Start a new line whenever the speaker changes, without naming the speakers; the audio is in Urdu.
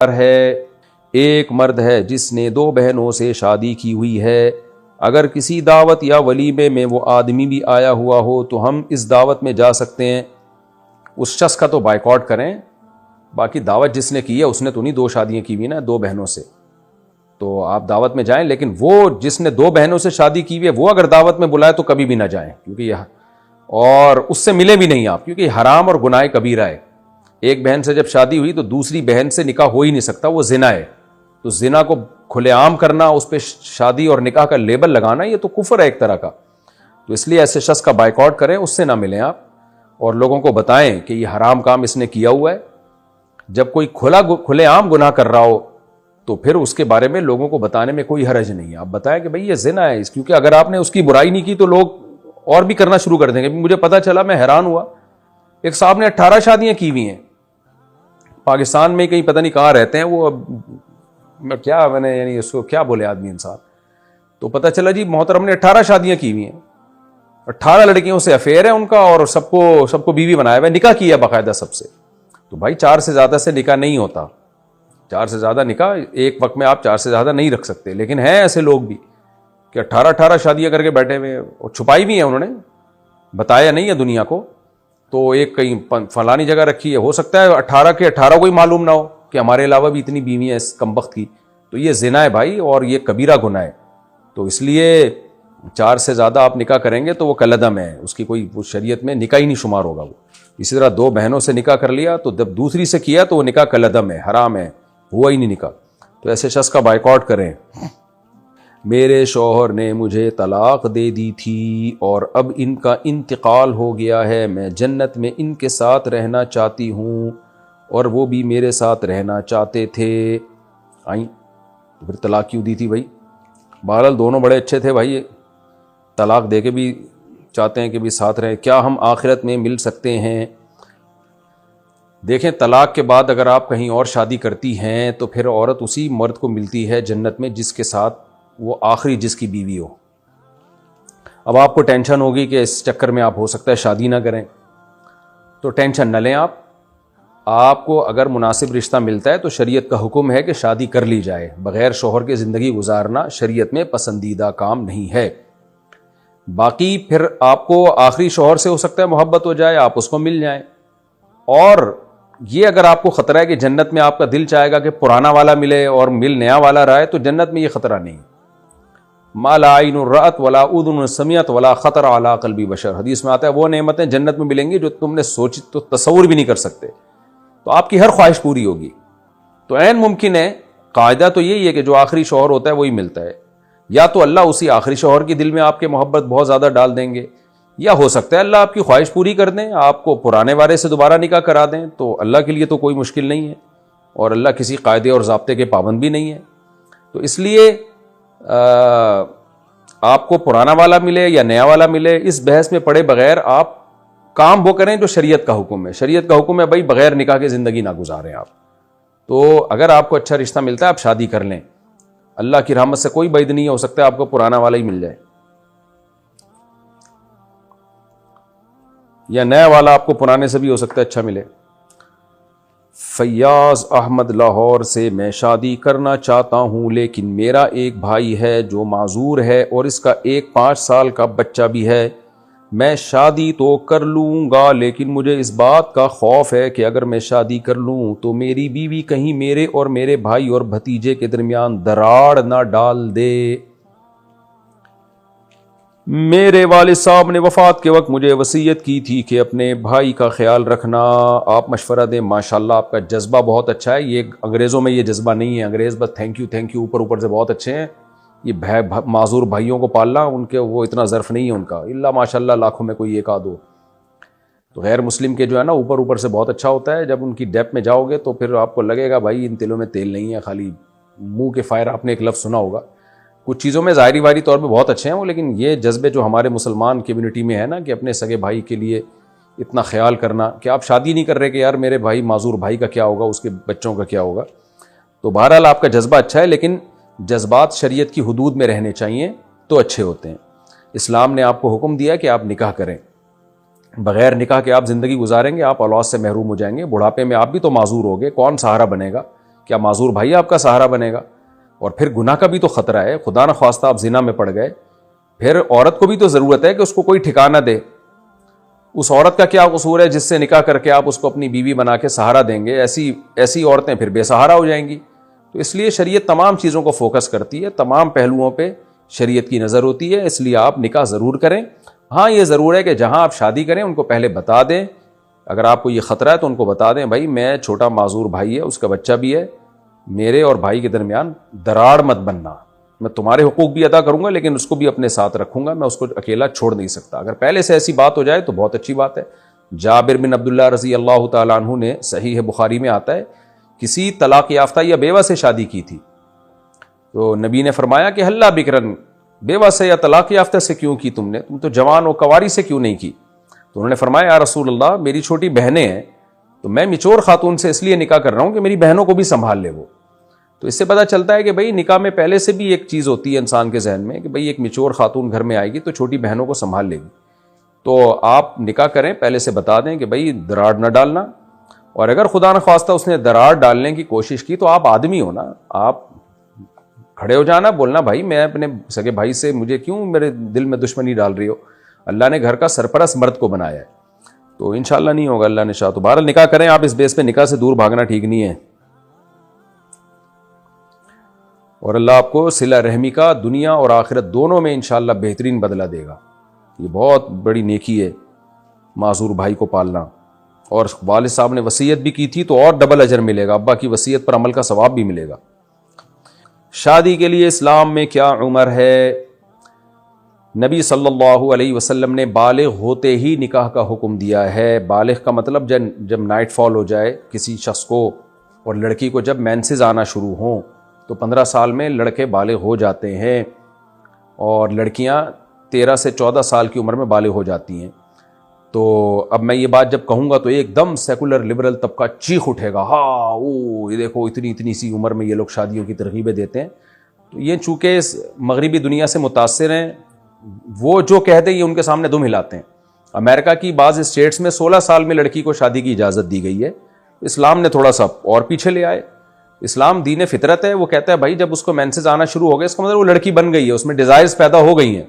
ہے ایک مرد ہے جس نے 2 بہنوں سے شادی کی ہوئی ہے، اگر کسی دعوت یا ولیمے میں وہ آدمی بھی آیا ہوا ہو تو ہم اس دعوت میں جا سکتے ہیں؟ اس شخص کا تو بائیکاٹ کریں، باقی دعوت جس نے کی ہے اس نے تو نہیں 2 شادیاں کی ہوئی نا 2 بہنوں سے، تو آپ دعوت میں جائیں، لیکن وہ جس نے 2 بہنوں سے شادی کی ہوئی ہے وہ اگر دعوت میں بلائے تو کبھی بھی نہ جائیں، کیونکہ یہ اور اس سے ملے بھی نہیں آپ، کیونکہ حرام اور گناہ کبیرہ ہے۔ ایک بہن سے جب شادی ہوئی تو دوسری بہن سے نکاح ہو ہی نہیں سکتا، وہ زنا ہے، تو زنا کو کھلے عام کرنا، اس پہ شادی اور نکاح کا لیبل لگانا، یہ تو کفر ہے ایک طرح کا۔ تو اس لیے ایسے شخص کا بائیکاٹ کریں، اس سے نہ ملیں آپ، اور لوگوں کو بتائیں کہ یہ حرام کام اس نے کیا ہوا ہے۔ جب کوئی کھلے عام گناہ کر رہا ہو تو پھر اس کے بارے میں لوگوں کو بتانے میں کوئی حرج نہیں ہے، آپ بتائیں کہ بھئی یہ زنا ہے، کیونکہ اگر آپ نے اس کی برائی نہیں کی تو لوگ اور بھی کرنا شروع کر دیں گے۔ مجھے پتا چلا، میں حیران ہوا، ایک صاحب نے 18 شادیاں کی ہوئی ہیں، پاکستان میں کہیں پتہ نہیں کہاں رہتے ہیں وہ، میں نے یعنی اس کو کیا بولے آدمی انسان، تو پتہ چلا جی محترم نے 18 شادیاں کی ہوئی ہیں، 18 لڑکیوں سے افیئر ہے ان کا، اور سب کو بیوی بنایا ہوا ہے، نکاح کیا باقاعدہ سب سے۔ تو بھائی 4 سے زیادہ سے نکاح نہیں ہوتا، 4 سے زیادہ نکاح ایک وقت میں آپ 4 سے زیادہ نہیں رکھ سکتے، لیکن ہیں ایسے لوگ بھی کہ 18 شادیاں کر کے بیٹھے ہوئے، اور چھپائی بھی ہیں انہوں نے، بتایا نہیں ہے دنیا کو، تو ایک کہیں فلانی جگہ رکھی ہے، ہو سکتا ہے 18 کے 18 کو ہی معلوم نہ ہو کہ ہمارے علاوہ بھی اتنی بیویاں اس کمبخت کی، تو یہ زنا ہے بھائی، اور یہ کبیرہ گناہ ہے۔ تو اس لیے 4 سے زیادہ آپ نکاح کریں گے تو وہ کلعدم ہے، اس کی کوئی وہ شریعت میں نکاح ہی نہیں شمار ہوگا وہ۔ اسی طرح 2 بہنوں سے نکاح کر لیا تو جب دوسری سے کیا تو وہ نکاح کلعدم ہے، حرام ہے، ہوا ہی نہیں نکاح، تو ایسے شخص کا بائیکاٹ کریں۔ میرے شوہر نے مجھے طلاق دے دی تھی اور اب ان کا انتقال ہو گیا ہے، میں جنت میں ان کے ساتھ رہنا چاہتی ہوں اور وہ بھی میرے ساتھ رہنا چاہتے تھے، آئیں تو پھر طلاق کیوں دی تھی بھائی؟ بہرحال دونوں بڑے اچھے تھے بھائی، طلاق دے کے بھی چاہتے ہیں کہ بھی ساتھ رہیں، کیا ہم آخرت میں مل سکتے ہیں؟ دیکھیں، طلاق کے بعد اگر آپ کہیں اور شادی کرتی ہیں تو پھر عورت اسی مرد کو ملتی ہے جنت میں جس کے ساتھ وہ آخری جس کی بیوی ہو۔ اب آپ کو ٹینشن ہوگی کہ اس چکر میں آپ ہو سکتا ہے شادی نہ کریں، تو ٹینشن نہ لیں آپ کو اگر مناسب رشتہ ملتا ہے تو شریعت کا حکم ہے کہ شادی کر لی جائے، بغیر شوہر کے زندگی گزارنا شریعت میں پسندیدہ کام نہیں ہے۔ باقی پھر آپ کو آخری شوہر سے ہو سکتا ہے محبت ہو جائے، آپ اس کو مل جائیں، اور یہ اگر آپ کو خطرہ ہے کہ جنت میں آپ کا دل چاہے گا کہ پرانا والا ملے اور مل نیا والا رہے، تو جنت میں یہ خطرہ نہیں۔ ما لا عین رأت ولا اذن سمعت ولا خطر علی قلب بشر، حدیث میں آتا ہے وہ نعمتیں جنت میں ملیں گی جو تم نے سوچ تو تصور بھی نہیں کر سکتے، تو آپ کی ہر خواہش پوری ہوگی۔ تو عین ممکن ہے، قاعدہ تو یہی ہے کہ جو آخری شوہر ہوتا ہے وہی ملتا ہے، یا تو اللہ اسی آخری شوہر کی دل میں آپ کے محبت بہت زیادہ ڈال دیں گے، یا ہو سکتا ہے اللہ آپ کی خواہش پوری کر دیں، آپ کو پرانے والے سے دوبارہ نکاح کرا دیں، تو اللہ کے لیے تو کوئی مشکل نہیں ہے، اور اللہ کسی قاعدے اور ضابطے کے پابند بھی نہیں ہے۔ تو اس لیے آپ کو پرانا والا ملے یا نیا والا ملے، اس بحث میں پڑے بغیر آپ کام وہ کریں جو شریعت کا حکم ہے۔ شریعت کا حکم ہے بھائی بغیر نکاح کے زندگی نہ گزاریں آپ، تو اگر آپ کو اچھا رشتہ ملتا ہے آپ شادی کر لیں، اللہ کی رحمت سے کوئی بعید نہیں ہو سکتا ہے آپ کو پرانا والا ہی مل جائے، یا نیا والا آپ کو پرانے سے بھی ہو سکتا ہے اچھا ملے۔ فیاض احمد لاہور سے، میں شادی کرنا چاہتا ہوں لیکن میرا ایک بھائی ہے جو معذور ہے اور اس کا ایک 5 سال کا بچہ بھی ہے، میں شادی تو کر لوں گا لیکن مجھے اس بات کا خوف ہے کہ اگر میں شادی کر لوں تو میری بیوی کہیں میرے اور میرے بھائی اور بھتیجے کے درمیان دراڑ نہ ڈال دے۔ میرے والد صاحب نے وفات کے وقت مجھے وصیت کی تھی کہ اپنے بھائی کا خیال رکھنا، آپ مشورہ دیں۔ ماشاءاللہ آپ کا جذبہ بہت اچھا ہے، یہ انگریزوں میں یہ جذبہ نہیں ہے، انگریز بس تھینک یو اوپر سے بہت اچھے ہیں، یہ معذور بھائیوں کو پالنا ان کے وہ اتنا ظرف نہیں ہے ان کا، اللہ ماشاءاللہ لاکھوں میں کوئی ایک آدھ ہو۔ تو غیر مسلم کے جو ہے نا اوپر سے بہت اچھا ہوتا ہے، جب ان کی ڈیپ میں جاؤ گے تو پھر آپ کو لگے گا بھائی ان تلوں میں تیل نہیں ہے، خالی منہ کے فائر۔ آپ نے ایک لفظ سنا ہوگا، کچھ چیزوں میں ظاہری طور پہ بہت اچھے ہیں وہ، لیکن یہ جذبے جو ہمارے مسلمان کمیونٹی میں ہے نا کہ اپنے سگے بھائی کے لیے اتنا خیال کرنا کہ آپ شادی نہیں کر رہے کہ یار میرے بھائی معذور بھائی کا کیا ہوگا، اس کے بچوں کا کیا ہوگا۔ تو بہرحال آپ کا جذبہ اچھا ہے، لیکن جذبات شریعت کی حدود میں رہنے چاہیے تو اچھے ہوتے ہیں۔ اسلام نے آپ کو حکم دیا کہ آپ نکاح کریں، بغیر نکاح کے آپ زندگی گزاریں گے آپ اولاد سے محروم ہو جائیں گے، بڑھاپے میں آپ بھی تو معذور ہوگے، کون سہارا بنے گا؟ کیا معذور بھائی آپ کا سہارا بنے گا؟ اور پھر گناہ کا بھی تو خطرہ ہے، خدا نہ خواستہ آپ زنا میں پڑ گئے، پھر عورت کو بھی تو ضرورت ہے کہ اس کو کوئی ٹھکانہ دے۔ اس عورت کا کیا قصور ہے جس سے نکاح کر کے آپ اس کو اپنی بیوی بنا کے سہارا دیں گے؟ ایسی عورتیں پھر بے سہارا ہو جائیں گی۔ تو اس لیے شریعت تمام چیزوں کو فوکس کرتی ہے، تمام پہلوؤں پہ شریعت کی نظر ہوتی ہے، اس لیے آپ نکاح ضرور کریں۔ ہاں یہ ضرور ہے کہ جہاں آپ شادی کریں ان کو پہلے بتا دیں، اگر آپ کو یہ خطرہ ہے تو ان کو بتا دیں بھائی میں چھوٹا معذور بھائی ہے، اس کا بچہ بھی ہے، میرے اور بھائی کے درمیان دراڑ مت بننا، میں تمہارے حقوق بھی ادا کروں گا لیکن اس کو بھی اپنے ساتھ رکھوں گا، میں اس کو اکیلا چھوڑ نہیں سکتا۔ اگر پہلے سے ایسی بات ہو جائے تو بہت اچھی بات ہے۔ جابر بن عبداللہ رضی اللہ تعالیٰ عنہ نے، صحیح بخاری میں آتا ہے، کسی طلاق یافتہ یا بیوہ سے شادی کی تھی، تو نبی نے فرمایا کہ ہلا بکرن، بیوہ سے یا طلاق یافتہ سے کیوں کی تم نے؟ تم تو جوان و کواری سے کیوں نہیں کی؟ تو انہوں نے فرمایا یا رسول اللہ میری چھوٹی بہنیں ہیں، تو میں میچور خاتون سے اس لیے نکاح کر رہا ہوں کہ میری بہنوں کو بھی سنبھال لے وہ۔ تو اس سے پتہ چلتا ہے کہ بھئی نکاح میں پہلے سے بھی ایک چیز ہوتی ہے انسان کے ذہن میں کہ بھئی ایک میچور خاتون گھر میں آئے گی تو چھوٹی بہنوں کو سنبھال لے گی۔ تو آپ نکاح کریں، پہلے سے بتا دیں کہ بھئی دراڑ نہ ڈالنا، اور اگر خدا نخواستہ اس نے دراڑ ڈالنے کی کوشش کی تو آپ آدمی ہو نا، آپ کھڑے ہو جانا، بولنا بھائی میں اپنے سگے بھائی سے، مجھے کیوں میرے دل میں دشمنی ڈال رہی ہو؟ اللہ نے گھر کا سرپرست مرد کو بنایا ہے، تو انشاءاللہ نہیں ہوگا اللہ نے شاء تو۔ بہرحال نکاح کریں آپ، اس بیس پہ نکاح سے دور بھاگنا ٹھیک نہیں ہے، اور اللہ آپ کو صلہ رحمی کا دنیا اور آخرت دونوں میں انشاءاللہ بہترین بدلہ دے گا۔ یہ بہت بڑی نیکی ہے معذور بھائی کو پالنا، اور والد صاحب نے وصیت بھی کی تھی تو اور ڈبل اجر ملے گا، ابا کی وصیت پر عمل کا ثواب بھی ملے گا۔ شادی کے لیے اسلام میں کیا عمر ہے؟ نبی صلی اللہ علیہ وسلم نے بالغ ہوتے ہی نکاح کا حکم دیا ہے۔ بالغ کا مطلب جب نائٹ فال ہو جائے کسی شخص کو، اور لڑکی کو جب مینسز آنا شروع ہوں تو 15 سال میں لڑکے بالغ ہو جاتے ہیں، اور لڑکیاں 13 سے 14 سال کی عمر میں بالغ ہو جاتی ہیں۔ تو اب میں یہ بات جب کہوں گا تو ایک دم سیکولر لبرل طبقہ چیخ اٹھے گا، ہاں یہ دیکھو اتنی سی عمر میں یہ لوگ شادیوں کی ترغیبیں دیتے ہیں۔ تو یہ چونکہ اس مغربی دنیا سے متاثر ہیں، وہ جو کہتے ہیں یہ ان کے سامنے دم ہلاتے ہیں۔ امریکہ کی بعض اسٹیٹس میں 16 سال میں لڑکی کو شادی کی اجازت دی گئی ہے، اسلام نے تھوڑا سا اور پیچھے لے آئے۔ اسلام دین فطرت ہے، وہ کہتا ہے بھائی جب اس کو مینسز آنا شروع ہو گئے اس کا مطلب وہ لڑکی بن گئی ہے، اس میں ڈیزائرز پیدا ہو گئی ہیں،